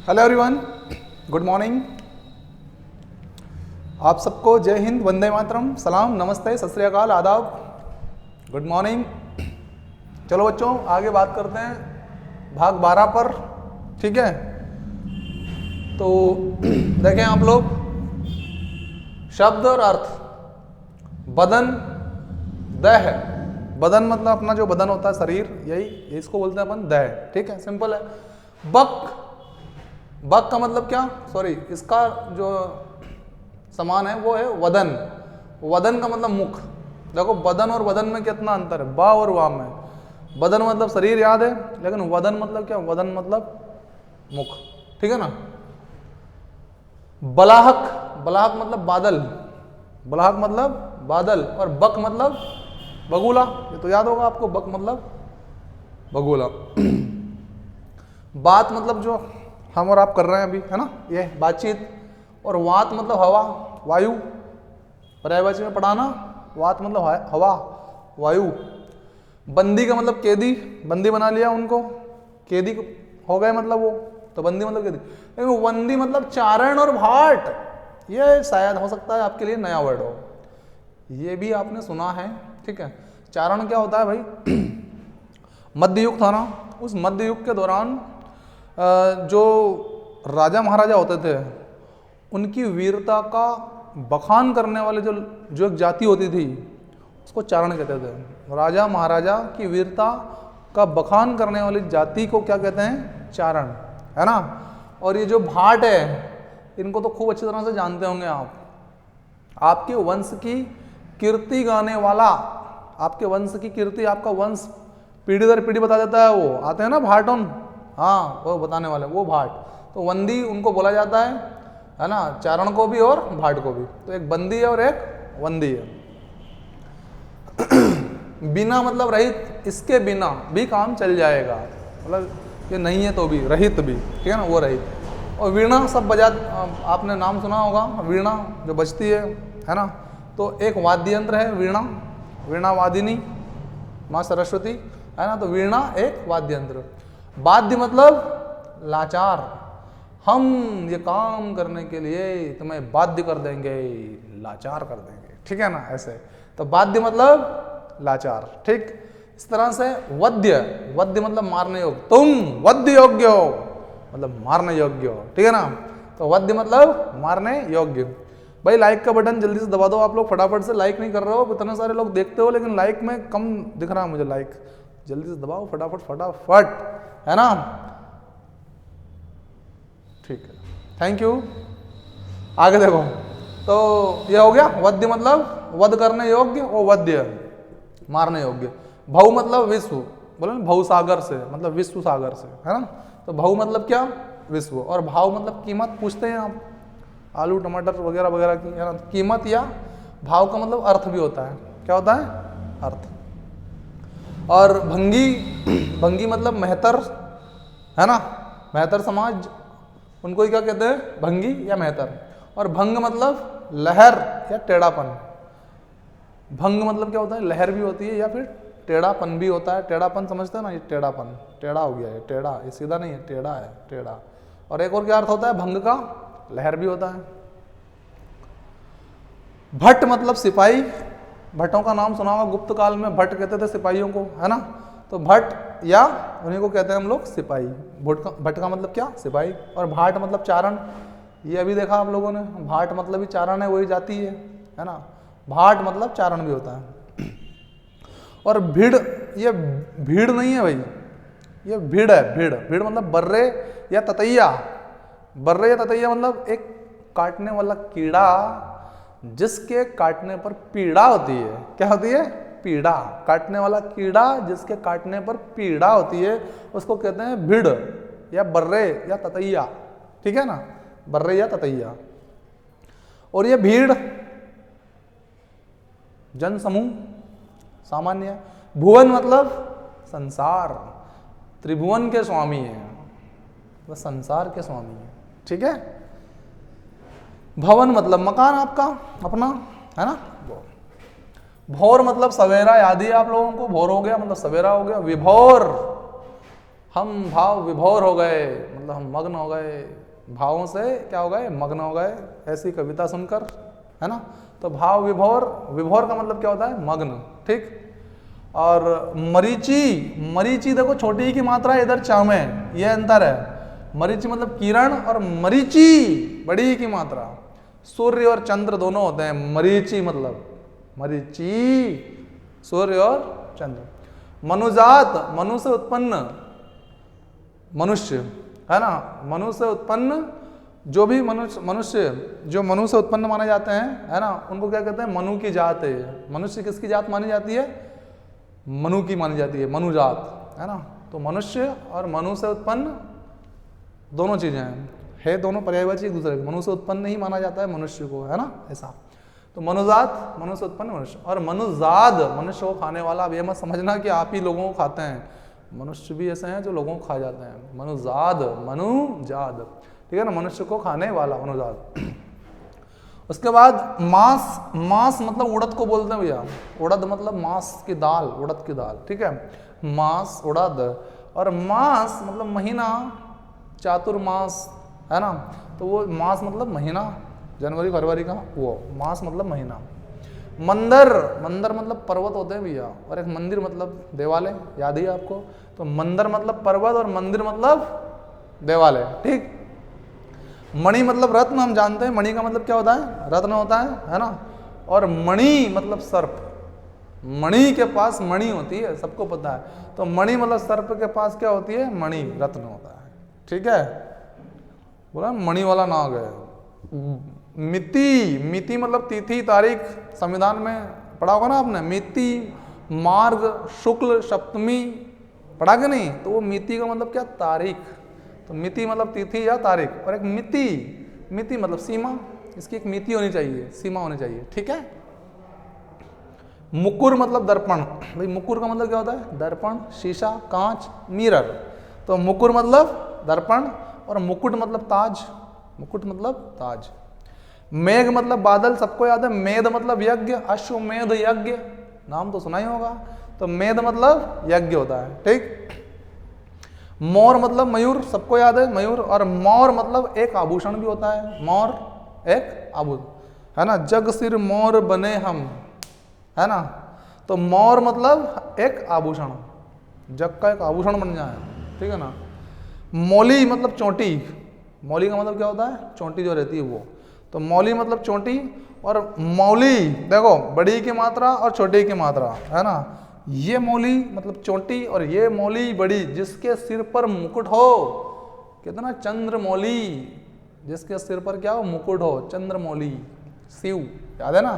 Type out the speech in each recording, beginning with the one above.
Hello everyone, good morning. आप सबको जय हिंद, वंदे मातरम, सलाम, नमस्ते, सत श्री अकाल, आदाब, गुड मॉर्निंग। चलो बच्चों, आगे बात करते हैं भाग 12 पर। ठीक है, तो देखें आप लोग, शब्द और अर्थ। बदन, देह। बदन मतलब अपना जो बदन होता है, शरीर, यही इसको बोलते हैं अपन देह। ठीक है, सिंपल है। बक, बक का मतलब क्या, सॉरी, इसका जो समान है वो है वदन। वदन का मतलब मुख। देखो बदन और वदन में कितना अंतर है, बा और वाम में। बदन मतलब शरीर याद है, लेकिन वदन मतलब क्या, वदन मतलब मुख। ठीक है ना। बलाहक, बलाहक मतलब बादल, बलाहक मतलब बादल, और बक मतलब बगुला। ये तो याद होगा आपको, बक मतलब बगुला। बात मतलब जो हम और आप कर रहे हैं अभी, है ना, ये बातचीत। और वात मतलब हवा, वायु। पर्यायवाची में पढ़ाना, वात मतलब हवा, वायु। बंदी का मतलब कैदी, बंदी बना लिया उनको, कैदी हो गए मतलब वो, तो बंदी मतलब कैदी। लेकिन बंदी मतलब चारण और भाट, ये शायद हो सकता है आपके लिए नया वर्ड हो, ये भी आपने सुना है। ठीक है, चारण क्या होता है भाई, मध्य युग था ना, उस मध्य युग के दौरान जो राजा महाराजा होते थे, उनकी वीरता का बखान करने वाले जो एक जाति होती थी, उसको चारण कहते थे। राजा महाराजा की वीरता का बखान करने वाली जाति को क्या कहते हैं, चारण, है ना। और ये जो भाट है, इनको तो खूब अच्छी तरह से जानते होंगे आप। आपके वंश की कीर्ति गाने वाला, आपके वंश की कीर्ति, आपका वंश पीढ़ी दर पीढ़ी बता देता है, वो आते हैं ना भाटन, हाँ वो बताने वाले, वो भाट। तो वंदी उनको बोला जाता है ना, चारण को भी और भाट को भी। तो एक बंदी है और एक वंदी है। बिना मतलब रहित, इसके बिना भी काम चल जाएगा, मतलब ये नहीं है तो भी, रहित भी, ठीक है ना, वो रहित। और वीणा सब बजा, आपने नाम सुना होगा, वीणा जो बजती है ना। तो एक वाद्य यंत्र है वीणा, वीणा वादिनी माँ सरस्वती, है ना। तो वीणा एक वाद्य यंत्र। वाद्य मतलब लाचार, हम ये काम करने के लिए तुम्हें बाध्य कर देंगे, लाचार कर देंगे, ठीक है ना, ऐसे। तो वाद्य मतलब लाचार, ठीक। इस तरह से वद्य, वद्य मतलब मारने योग्य, तुम वद्य योग्य हो, मतलब मारने योग्य हो, ठीक है ना। तो वद्य मतलब मारने योग्य। भाई लाइक का बटन जल्दी से दबा दो आप लोग, फटाफट से। लाइक नहीं कर रहे हो, इतने सारे लोग देखते हो, लेकिन लाइक में कम दिख रहा है मुझे लाइक। जल्दी से दबाओ फटाफट फटाफट, है ना। ठीक है, थैंक यू। आगे देखो, तो ये हो गया वद्य मतलब वध करने योग्य, और वद्य मारने योग्य। भव मतलब विश्व, बोले ना, भव सागर से मतलब विश्व सागर से, है ना। तो भव मतलब क्या, विश्व। और भाव मतलब कीमत पूछते हैं आप, आलू टमाटर वगैरह वगैरह की, है ना। कीमत या भाव का मतलब अर्थ भी होता है, क्या होता है, अर्थ। और भंगी, भंगी मतलब मेहतर, है ना, मेहतर समाज, उनको ही क्या कहते हैं, भंगी या मेहतर। और भंग मतलब लहर या टेढ़ापन। भंग मतलब क्या होता है, लहर भी होती है या फिर टेढ़ापन भी होता है। टेढ़ापन समझते हैं ना, ये टेढ़ापन, टेढ़ा हो गया, ये टेढ़ा, ये सीधा नहीं है, टेढ़ा है, टेढ़ा। और एक और क्या अर्थ होता है भंग का, लहर भी होता है। भट्ट मतलब सिपाही, भट्टों का नाम सुना होगा, गुप्त काल में भट्ट कहते थे सिपाहियों को, है ना। तो भट्ट या उन्हीं को कहते हैं हम लोग सिपाही। भट्ट का मतलब क्या, सिपाही। और भाट मतलब चारण, ये अभी देखा आप लोगों ने, भाट मतलब ही चारण है, वही जाती है ना। भाट मतलब चारण भी होता है। और भीड़, ये भीड़ नहीं है भाई, ये भीड़ है, भीड़। भीड़ मतलब बर्रे या ततैया, बर्रे या ततैया मतलब एक काटने वाला कीड़ा, जिसके काटने पर पीड़ा होती है। क्या होती है, पीड़ा। काटने वाला कीड़ा जिसके काटने पर पीड़ा होती है, उसको कहते हैं भीड़ या बर्रे या ततैया, ठीक है ना, बर्रे या ततैया। और ये भीड़ जन समूह, सामान्य। भुवन मतलब संसार, त्रिभुवन के स्वामी है, वह संसार के स्वामी है, ठीक है। भवन मतलब मकान आपका अपना, है ना। भोर मतलब सवेरा, याद ही है आप लोगों को, भोर हो गया मतलब सवेरा हो गया। विभोर हम भाव विभोर हो गए, मतलब हम मग्न हो गए, भावों से क्या हो गए, मग्न हो गए, ऐसी कविता सुनकर, है ना। तो भाव विभोर, विभोर का मतलब क्या होता है, मग्न, ठीक। और मरीची, मरीची देखो छोटी ही की मात्रा है, इधर च में, ये अंतर है। मरीची मतलब किरण, और मरीची बड़ी की मात्रा। सूर्य और चंद्र दोनों होते हैं, मरीची मतलब, मरीची सूर्य और चंद्र। मनुजात, मनु से उत्पन्न, मनुष्य, है ना, मनु से उत्पन्न, जो भी मनुष्य जो मनु से उत्पन्न माने जाते हैं, है ना, उनको क्या कहते हैं, मनु की जात है। मनुष्य किसकी जात मानी जाती है, मनु की मानी जाती है, मनुजात, है ना। तो मनुष्य और मनु से उत्पन्न दोनों चीजें हैं, है दोनों पर्यायवाची एक दूसरे के। मनु से उत्पन्न ही माना जाता है मनुष्य को, है ना, ऐसा। तो मनुजात, मनु से उत्पन्न मनुष्य, और मनुजाद, मनुष्य को खाने वाला। अब ये मत समझना कि आप ही लोगों को खाते हैं, मनुष्य भी ऐसे हैं जो लोगों को खा जाते हैं। मनुजाद, मनुजाद, ठीक है ना, मनुष्य को खाने वाला, मनुजाद। उसके बाद मांस, मांस मतलब उड़द को बोलते हैं भैया, उड़द मतलब मांस की दाल, उड़द की दाल, ठीक है, मांस, उड़द। और मास मतलब महीना, चातुर्मास, है ना। तो वो मास मतलब महीना, जनवरी फरवरी का वो मास मतलब महीना। मंदिर, मंदिर मतलब पर्वत होते हैं भैया, और एक मंदिर मतलब देवालय, याद ही है आपको। तो मंदिर मतलब पर्वत और मंदिर मतलब देवालय, ठीक। मणि मतलब रत्न, हम जानते हैं मणि का मतलब क्या होता है, रत्न होता है ना। और मणि मतलब सर्प, मणि के पास मणि होती है, सबको पता है। तो मणि मतलब सर्प के पास क्या होती है, मणि, रत्न होता है, ठीक है। बोला मणि वाला नाग है। मिति, मिति मतलब तिथि तारीख, संविधान में पढ़ा होगा ना आपने, मिति, मार्ग, शुक्ल, सप्तमी, पढ़ा कि नहीं। तो वो मिति का मतलब क्या, तारीख। तो मिति मतलब तिथि या तारीख, और एक मिति, मिति मतलब सीमा, इसकी एक मिति होनी चाहिए, सीमा होनी चाहिए, ठीक है। मुकुर मतलब दर्पण, भाई मुकुर का मतलब क्या होता है, दर्पण, शीशा, कांच, मिरर। तो मुकुर मतलब दर्पण, और मुकुट मतलब ताज, मुकुट मतलब ताज। मेघ मतलब बादल, सबको याद है। मेध मतलब यज्ञ, अश्वमेध यज्ञ, नाम तो सुना ही होगा। तो मेध मतलब यज्ञ होता है, ठीक। मोर मतलब मयूर, सबको याद है, मयूर। और मोर मतलब एक आभूषण भी होता है, मोर एक आभूषण, है ना। जग सिर मोर बने हम, है ना। तो मोर मतलब एक आभूषण, जग का एक आभूषण बन जाए, ठीक है ना। मौली मतलब चोटी, मौली का मतलब क्या होता है, चोटी जो रहती है वो। तो मौली मतलब चोटी, और मौली देखो बड़ी की मात्रा और छोटी की मात्रा, है ना। ये मौली मतलब चोटी, और ये मौली बड़ी, जिसके सिर पर मुकुट हो, कितना चंद्रमौली, जिसके सिर पर क्या हो, मुकुट हो, चंद्रमौली, शिव, याद है ना।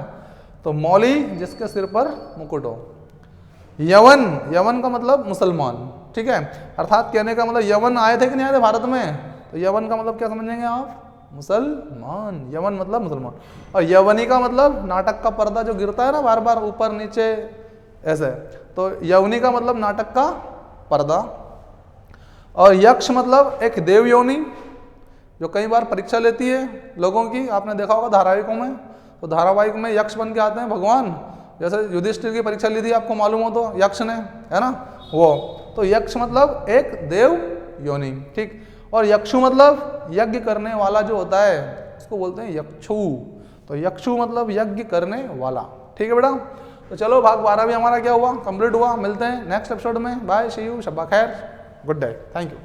तो मौली जिसके सिर पर मुकुट हो। यवन, यवन का मतलब मुसलमान, ठीक है। अर्थात कहने का मतलब यवन आए थे कि नहीं आए थे भारत में, तो यवन का मतलब क्या समझेंगे आप, मुसलमान, यवन मतलब मुसलमान। और यवनी का मतलब नाटक का पर्दा जो गिरता है ना बार बार ऊपर नीचे ऐसे, तो यवनी का मतलब नाटक का पर्दा। और यक्ष मतलब एक देव योनि, जो कई बार परीक्षा लेती है लोगों की, आपने देखा होगा धारावाहिकों में। तो धारावाहिक में यक्ष बन के आते हैं भगवान, जैसे युधिष्ठिर की परीक्षा ली थी, आपको मालूम हो तो, यक्ष ने, है ना वो। तो यक्ष मतलब एक देव योनि, ठीक। और यक्षु मतलब यज्ञ करने वाला जो होता है, उसको बोलते हैं यक्षु। तो यक्षु मतलब यज्ञ करने वाला, ठीक है बेटा। तो चलो भाग 12 भी हमारा क्या हुआ, कंप्लीट हुआ। मिलते हैं नेक्स्ट एपिसोड में। बाय, सी यू, शब्बा खैर, गुड डे, थैंक यू।